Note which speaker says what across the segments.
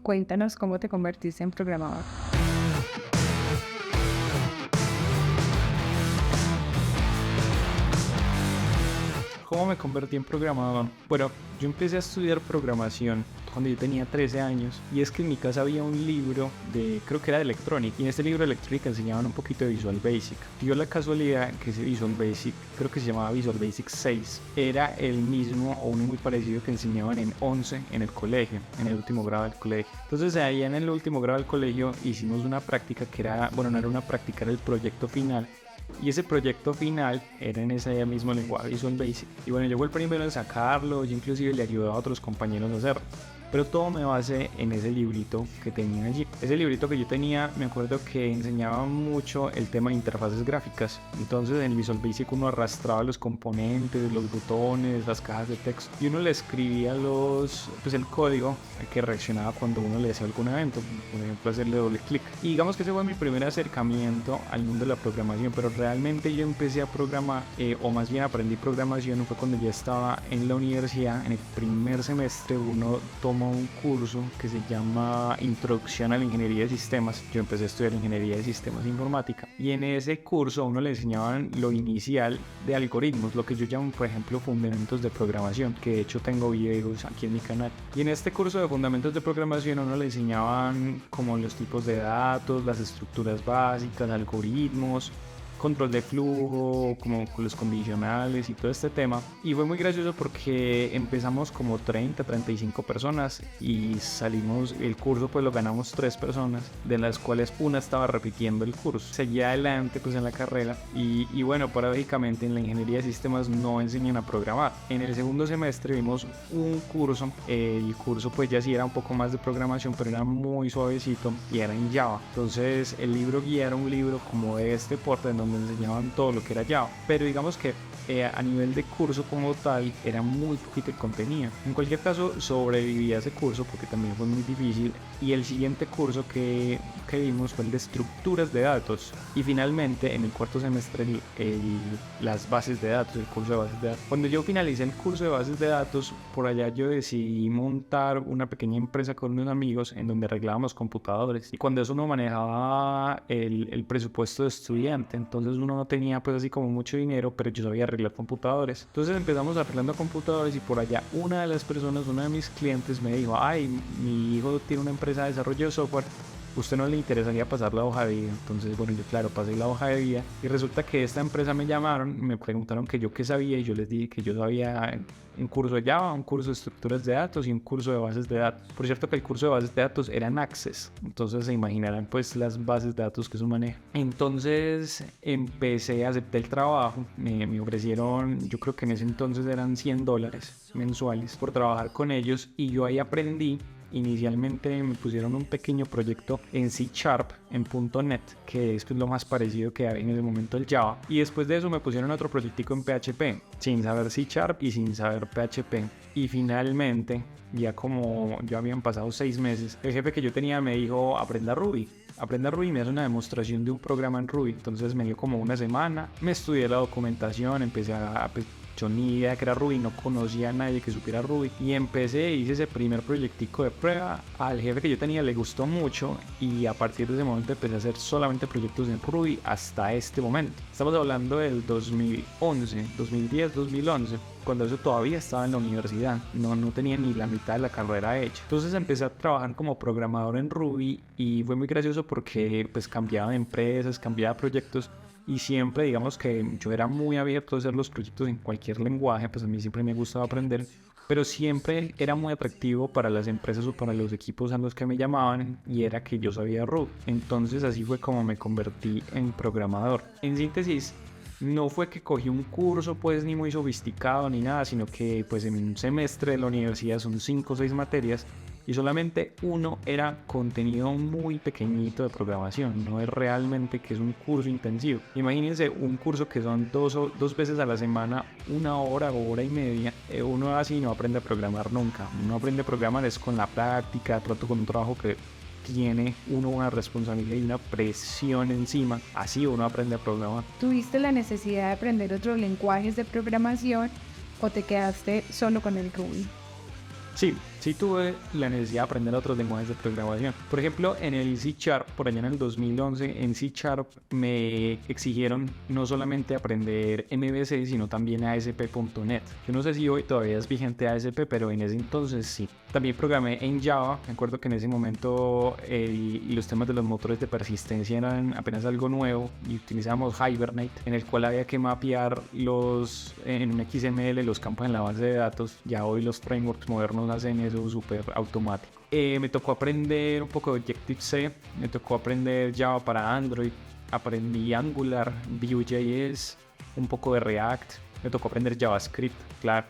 Speaker 1: Cuéntanos cómo te convertiste en programador.
Speaker 2: ¿Cómo me convertí en programador? Bueno, yo empecé a estudiar programación cuando yo tenía 13 años, y es que en mi casa había un libro creo que era de electrónica, y en este libro de electrónica enseñaban un poquito de Visual Basic. Dio la casualidad que ese Visual Basic, creo que se llamaba Visual Basic 6, era el mismo o uno muy parecido que enseñaban en 11 en el colegio, en el último grado del colegio. Entonces ahí en el último grado del colegio hicimos una práctica que era, bueno, no era una práctica, era el proyecto final. Y ese proyecto final era en ese mismo lenguaje Visual Basic. Y bueno, yo fui el primero en sacarlo, yo inclusive le ayudaba a otros compañeros a hacerlo. Pero todo me basé en ese librito que tenía allí. Ese librito que yo tenía, me acuerdo que enseñaba mucho el tema de interfaces gráficas. Entonces en Visual Basic uno arrastraba los componentes, los botones, las cajas de texto, y uno le escribía el código que reaccionaba cuando uno le hacía algún evento, por ejemplo hacerle doble clic. Y digamos que ese fue mi primer acercamiento al mundo de la programación, pero realmente yo empecé a programar, o más bien aprendí programación, fue cuando ya estaba en la universidad. En el primer semestre uno toma un curso que se llama Introducción a la Ingeniería de Sistemas. Yo empecé a estudiar Ingeniería de Sistemas e Informática, y en ese curso a uno le enseñaban lo inicial de algoritmos, lo que yo llamo, por ejemplo, fundamentos de programación, que de hecho tengo videos aquí en mi canal. Y en este curso de fundamentos de programación a uno le enseñaban como los tipos de datos, las estructuras básicas, algoritmos, control de flujo, como con los condicionales y todo este tema. Y fue muy gracioso porque empezamos como 35 personas y salimos, el curso pues lo ganamos 3 personas, de las cuales una estaba repitiendo el curso. Seguía adelante pues en la carrera, y bueno, paradójicamente en la ingeniería de sistemas no enseñan a programar. En el segundo semestre vimos un curso, el curso pues ya sí era un poco más de programación, pero era muy suavecito y era en Java. Entonces el libro guía era un libro como de este porte, en donde enseñaban todo lo que era Java, pero digamos que a nivel de curso como tal era muy poquito el contenido. En cualquier caso sobreviví a ese curso porque también fue muy difícil, y el siguiente curso que vimos fue el de estructuras de datos, y finalmente en el cuarto semestre las bases de datos, el curso de bases de datos. Cuando yo finalicé el curso de bases de datos, por allá yo decidí montar una pequeña empresa con unos amigos en donde arreglábamos computadores, y cuando eso uno manejaba el presupuesto de estudiante, entonces uno no tenía pues así como mucho dinero, pero yo sabía arreglar computadores. Entonces empezamos arreglando computadores, y por allá una de las personas, uno de mis clientes me dijo: ay, mi hijo tiene una empresa de desarrollo de software, ¿usted no le interesaría pasar la hoja de vida? Entonces, bueno, yo claro, pasé la hoja de vida, y resulta que esta empresa me llamaron, me preguntaron que yo qué sabía, y yo les dije que yo sabía un curso de Java, un curso de estructuras de datos y un curso de bases de datos. Por cierto que el curso de bases de datos era en Access, entonces se imaginarán pues las bases de datos que eso maneja. Entonces empecé, acepté el trabajo, me ofrecieron, yo creo que en ese entonces eran $100 mensuales por trabajar con ellos, y yo ahí aprendí. Inicialmente me pusieron un pequeño proyecto en C#, en .NET, que es pues lo más parecido que había en ese momento el Java. Y después de eso me pusieron otro proyectico en PHP, sin saber C# y sin saber PHP. Y finalmente, ya como ya habían pasado 6 meses, el jefe que yo tenía me dijo: aprenda Ruby. Aprenda Ruby, me hace una demostración de un programa en Ruby. Entonces me dio como una semana, me estudié la documentación, empecé yo ni idea que era Ruby, no conocía a nadie que supiera Ruby, y hice ese primer proyectico de prueba. Al jefe que yo tenía le gustó mucho, y a partir de ese momento empecé a hacer solamente proyectos en Ruby hasta este momento. Estamos hablando del 2011, 2010, 2011, cuando eso todavía estaba en la universidad, no tenía ni la mitad de la carrera hecha. Entonces empecé a trabajar como programador en Ruby, y fue muy gracioso porque pues cambiaba de empresas, cambiaba de proyectos, y siempre digamos que yo era muy abierto a hacer los proyectos en cualquier lenguaje, pues a mí siempre me gustaba aprender, pero siempre era muy atractivo para las empresas o para los equipos a los que me llamaban, y era que yo sabía Ruby. Entonces así fue como me convertí en programador. En síntesis, no fue que cogí un curso pues ni muy sofisticado ni nada, sino que pues en un semestre de la universidad son 5 o 6 materias, y solamente uno era contenido muy pequeñito de programación. No es realmente que es un curso intensivo. Imagínense un curso que son dos veces a la semana, 1 hora o hora y media. Uno así no aprende a programar nunca. Uno aprende a programar es con la práctica, de pronto con un trabajo que tiene uno una responsabilidad y una presión encima. Así uno aprende a programar.
Speaker 1: ¿Tuviste la necesidad de aprender otros lenguajes de programación o te quedaste solo con el Ruby?
Speaker 2: Sí, sí tuve la necesidad de aprender otros lenguajes de programación. Por ejemplo, en el C Sharp, por allá en el 2011, en C Sharp me exigieron no solamente aprender MVC, sino también ASP.NET. Yo no sé si hoy todavía es vigente ASP, pero en ese entonces sí. También programé en Java. Me acuerdo que en ese momento los temas de los motores de persistencia eran apenas algo nuevo y utilizábamos Hibernate, en el cual había que mapear en un XML los campos en la base de datos. Ya hoy los frameworks modernos hacen eso súper automático. Me tocó aprender un poco de Objective-C, me tocó aprender Java para Android, aprendí Angular, Vue.js, un poco de React, me tocó aprender JavaScript, claro.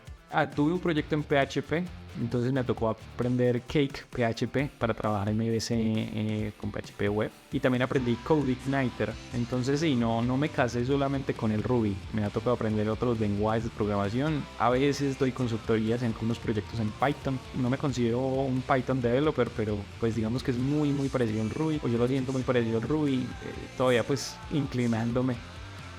Speaker 2: Tuve un proyecto en PHP, entonces me tocó aprender Cake PHP para trabajar en MVC con PHP Web. Y también aprendí CodeIgniter. Entonces sí, no me casé solamente con el Ruby. Me ha tocado aprender otros lenguajes de programación. A veces doy consultorías en algunos proyectos en Python. No me considero un Python developer, pero pues digamos que es muy parecido al Ruby. O yo lo siento muy parecido al Ruby. Todavía pues inclinándome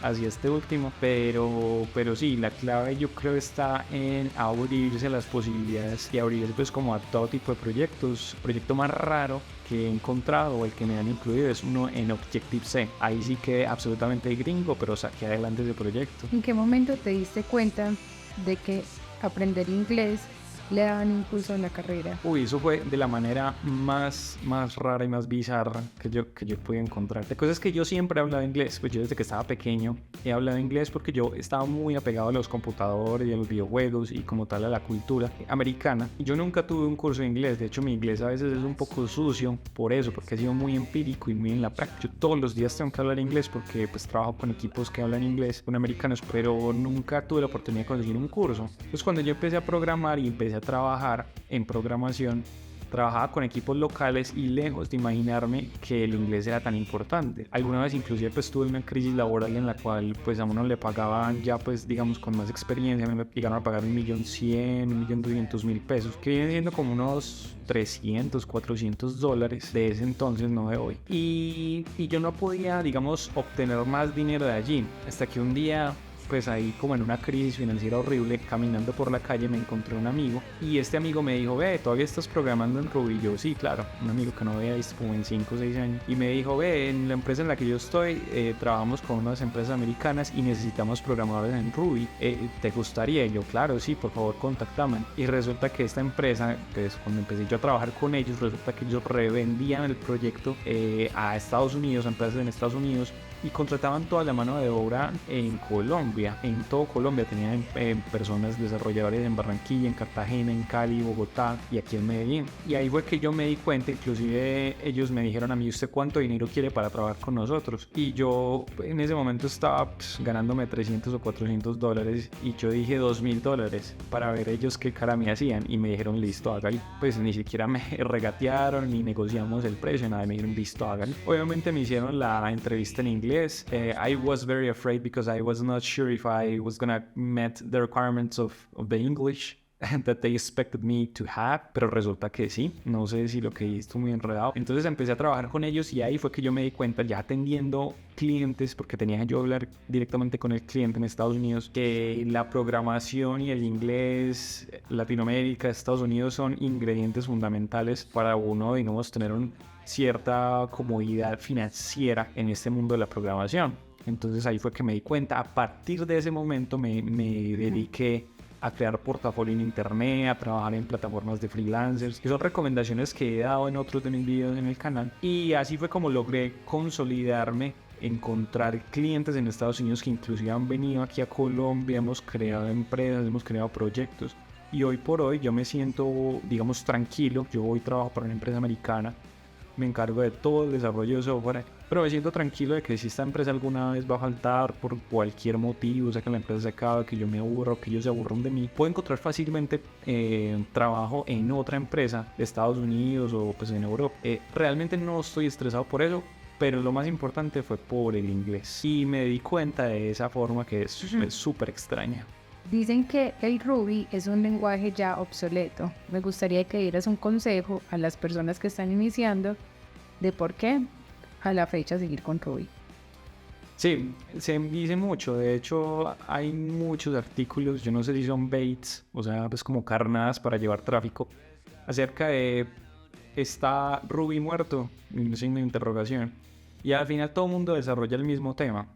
Speaker 2: hacia este último, pero sí, la clave yo creo está en abrirse las posibilidades y abrirse pues como a todo tipo de proyectos. El proyecto más raro que he encontrado o el que me han incluido es uno en Objective-C. Ahí sí que absolutamente gringo, pero saqué adelante ese proyecto.
Speaker 1: ¿En qué momento te diste cuenta de que aprender inglés le daban impulso en la carrera?
Speaker 2: Uy, eso fue de la manera más rara y más bizarra que yo pude encontrar. La cosa es que yo siempre he hablado inglés, pues yo desde que estaba pequeño he hablado inglés porque yo estaba muy apegado a los computadores y a los videojuegos y como tal a la cultura americana. Y yo nunca tuve un curso de inglés, de hecho mi inglés a veces es un poco sucio por eso, porque ha sido muy empírico y muy en la práctica. Yo todos los días tengo que hablar inglés porque pues trabajo con equipos que hablan inglés, con americanos, pero nunca tuve la oportunidad de conseguir un curso. Entonces cuando yo empecé a programar y empecé a trabajar en programación, trabajaba con equipos locales y lejos de imaginarme que el inglés era tan importante. Alguna vez inclusive pues tuve una crisis laboral en la cual pues a uno le pagaban ya pues digamos con más experiencia, me llegaron a pagar 1.100.000, 1.200.000 pesos, que viene siendo como unos $300, $400 de ese entonces, no de hoy. Y yo no podía digamos obtener más dinero de allí, hasta que un día pues ahí como en una crisis financiera horrible, caminando por la calle me encontré un amigo y este amigo me dijo, ve, ¿todavía estás programando en Ruby? Yo, sí, claro, un amigo que no había visto como en 5 o 6 años y me dijo, ve, en la empresa en la que yo estoy trabajamos con unas empresas americanas y necesitamos programadores en Ruby, ¿te gustaría? Y yo, claro, sí, por favor, contáctame. Y resulta que esta empresa, pues cuando empecé yo a trabajar con ellos, resulta que ellos revendían el proyecto a Estados Unidos, a empresas en Estados Unidos, y contrataban toda la mano de obra en Colombia, en todo Colombia. Tenían personas desarrolladores en Barranquilla, en Cartagena, en Cali, Bogotá y aquí en Medellín. Y ahí fue que yo me di cuenta, inclusive ellos me dijeron a mí, ¿usted cuánto dinero quiere para trabajar con nosotros? Y yo en ese momento estaba ganándome $300 o $400 y yo dije $2.000 para ver ellos qué cara me hacían y me dijeron, listo, hágale. Pues ni siquiera me regatearon ni negociamos el precio, nada, me dijeron, listo, hágale. Obviamente me hicieron la entrevista en inglés. I was very afraid because I was not sure if I was gonna meet the requirements of the English that they expected me to have, pero resulta que sí, no sé si lo que hice estuvo muy enredado. Entonces empecé a trabajar con ellos y ahí fue que yo me di cuenta, ya atendiendo clientes, porque tenía que yo hablar directamente con el cliente en Estados Unidos, que la programación y el inglés, Latinoamérica, Estados Unidos son ingredientes fundamentales para uno, digamos, tener cierta comodidad financiera en este mundo de la programación. Entonces ahí fue que me di cuenta. A partir de ese momento me dediqué a crear portafolio en internet, a trabajar en plataformas de freelancers, que son recomendaciones que he dado en otros de mis videos en el canal. Y así fue como logré consolidarme, encontrar clientes en Estados Unidos que inclusive han venido aquí a Colombia, hemos creado empresas, hemos creado proyectos. Y hoy por hoy yo me siento, digamos, tranquilo. Yo hoy trabajo para una empresa americana, me encargo de todo el desarrollo de software, pero me siento tranquilo de que si esta empresa alguna vez va a faltar por cualquier motivo, o sea que la empresa se acabe, que yo me aburra o que ellos se aburran de mí, puedo encontrar fácilmente trabajo en otra empresa de Estados Unidos o pues en Europa. Realmente no estoy estresado por eso, pero lo más importante fue por el inglés y me di cuenta de esa forma que es súper extraña.
Speaker 1: Dicen que el Ruby es un lenguaje ya obsoleto. Me gustaría que dieras un consejo a las personas que están iniciando de por qué a la fecha seguir con Ruby.
Speaker 2: Sí, se dice mucho. De hecho, hay muchos artículos, yo no sé si son baits, o sea, pues como carnadas para llevar tráfico, acerca de ¿está Ruby muerto? Un signo de interrogación. Y al final todo el mundo desarrolla el mismo tema.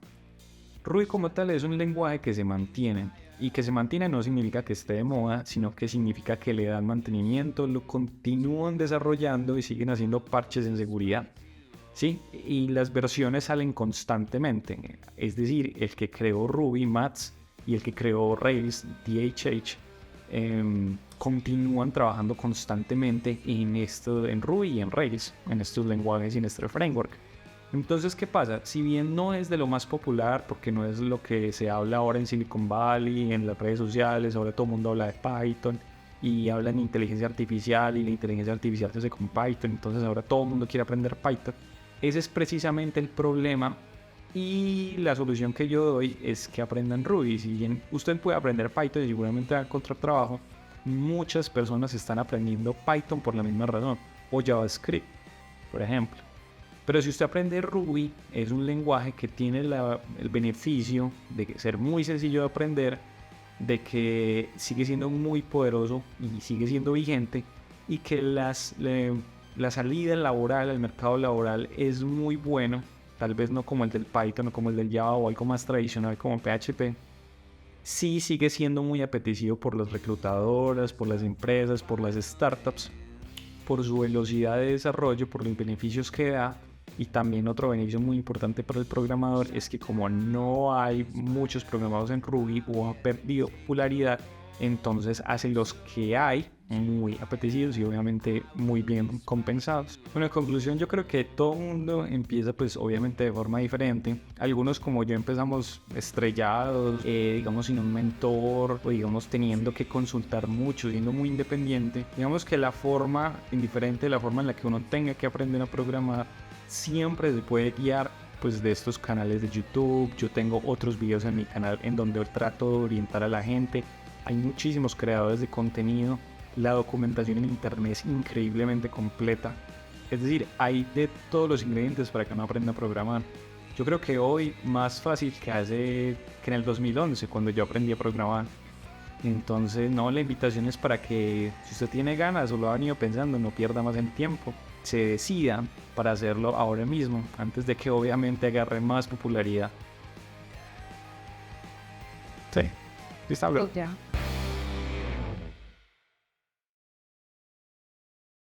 Speaker 2: Ruby como tal es un lenguaje que se mantiene. Y que se mantiene no significa que esté de moda, sino que significa que le dan mantenimiento, lo continúan desarrollando y siguen haciendo parches en seguridad. Sí, y las versiones salen constantemente. Es decir, el que creó Ruby, Mats, y el que creó Rails, DHH, continúan trabajando constantemente en Ruby y en Rails, en estos lenguajes y en este framework. Entonces, ¿qué pasa? Si bien no es de lo más popular, porque no es lo que se habla ahora en Silicon Valley, en las redes sociales, ahora todo el mundo habla de Python y habla de inteligencia artificial y la inteligencia artificial se hace con Python, entonces ahora todo el mundo quiere aprender Python. Ese es precisamente el problema y la solución que yo doy es que aprendan Ruby. Si bien usted puede aprender Python y seguramente va a encontrar trabajo, muchas personas están aprendiendo Python por la misma razón, o JavaScript, por ejemplo. Pero si usted aprende Ruby, es un lenguaje que tiene el beneficio de ser muy sencillo de aprender, de que sigue siendo muy poderoso y sigue siendo vigente, y que la salida laboral, el mercado laboral es muy bueno, tal vez no como el del Python o como el del Java o algo más tradicional como PHP. Sí sigue siendo muy apetecido por las reclutadoras, por las empresas, por las startups, por su velocidad de desarrollo, por los beneficios que da. Y también otro beneficio muy importante para el programador es que como no hay muchos programados en Ruby o ha perdido popularidad, entonces hace los que hay muy apetecidos y obviamente muy bien compensados. Bueno, en conclusión, yo creo que todo el mundo empieza pues obviamente de forma diferente. Algunos como yo empezamos estrellados, digamos sin un mentor o digamos teniendo que consultar mucho, siendo muy independiente. Digamos que la forma, indiferente de la forma en la que uno tenga que aprender a programar, siempre se puede guiar pues de estos canales de YouTube. Yo tengo otros videos en mi canal en donde trato de orientar a la gente. Hay muchísimos creadores de contenido. La documentación en internet es increíblemente completa. Es decir, hay de todos los ingredientes para que uno aprenda a programar. Yo creo que hoy más fácil que en el 2011 cuando yo aprendí a programar. Entonces, no, la invitación es para que si usted tiene ganas o lo ha venido pensando, no pierda más el tiempo. Se decida para hacerlo ahora mismo, antes de que obviamente agarre más popularidad. Sí, está hablando.
Speaker 1: Ya.